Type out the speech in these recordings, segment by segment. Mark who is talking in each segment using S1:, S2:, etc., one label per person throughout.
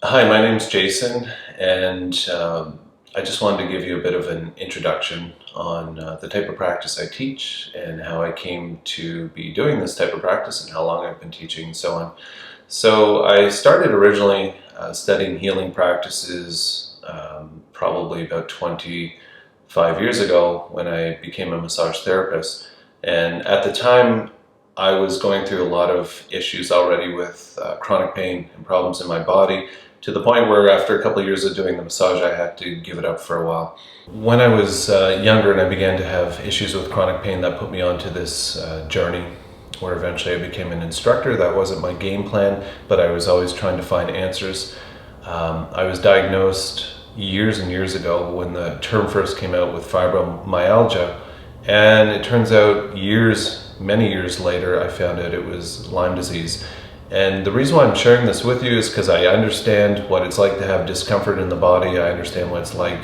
S1: Hi, my name's Jason, and I just wanted to give you a bit of an introduction on the type of practice I teach and how I came to be doing this type of practice and how long I've been teaching and so on. So I started originally studying healing practices probably about 25 years ago when I became a massage therapist. And at the time, I was going through a lot of issues already with chronic pain and problems in my body, to the point where after a couple of years of doing the massage, I had to give it up for a while. When I was younger and I began to have issues with chronic pain, that put me onto this journey where eventually I became an instructor. That wasn't my game plan, but I was always trying to find answers. I was diagnosed years and years ago when the term first came out with fibromyalgia, and it turns out many years later, I found out it was Lyme disease. And the reason why I'm sharing this with you is because I understand what it's like to have discomfort in the body. I understand what it's like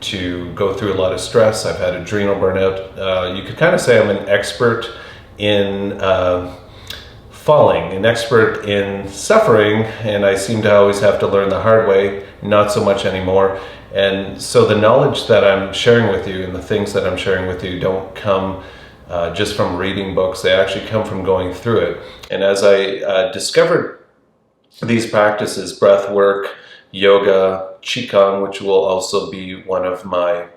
S1: to go through a lot of stress. I've had adrenal burnout. You could kind of say I'm an expert in falling, an expert in suffering, and I seem to always have to learn the hard way, not so much anymore. And so the knowledge that I'm sharing with you and the things that I'm sharing with you don't come just from reading books. They actually come from going through it. And as I discovered these practices, breath work, yoga, qigong, which will also be one of my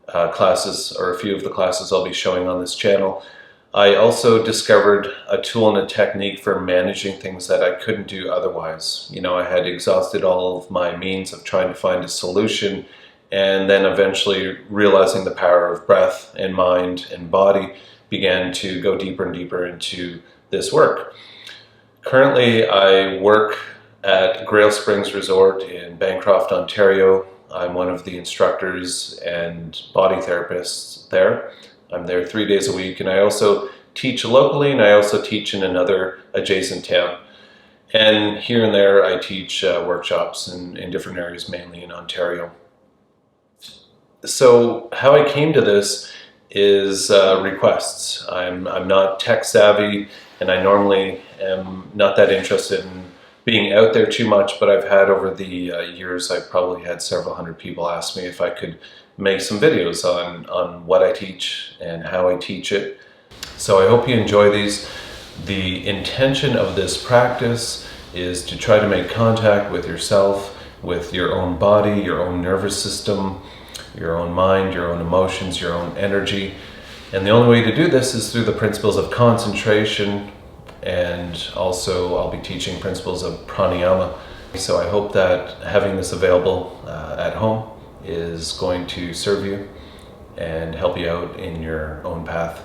S1: classes, or a few of the classes I'll be showing on this channel, I also discovered a tool and a technique for managing things that I couldn't do otherwise. You know, I had exhausted all of my means of trying to find a solution, and then eventually realizing the power of breath and mind and body, began to go deeper and deeper into this work. Currently, I work at Grail Springs Resort in Bancroft, Ontario. I'm one of the instructors and body therapists there. I'm there 3 days a week, and I also teach locally, and I also teach in another adjacent town. And here and there, I teach workshops in different areas, mainly in Ontario. So how I came to this is requests. I'm not tech savvy, and I normally am not that interested in being out there too much, but I've had over the years, I've probably had several hundred people ask me if I could make some videos on what I teach and how I teach it. So I hope you enjoy these. The intention of this practice is to try to make contact with yourself, with your own body, your own nervous system, your own mind, your own emotions, your own energy. And the only way to do this is through the principles of concentration, and also I'll be teaching principles of pranayama. So I hope that having this available at home is going to serve you and help you out in your own path.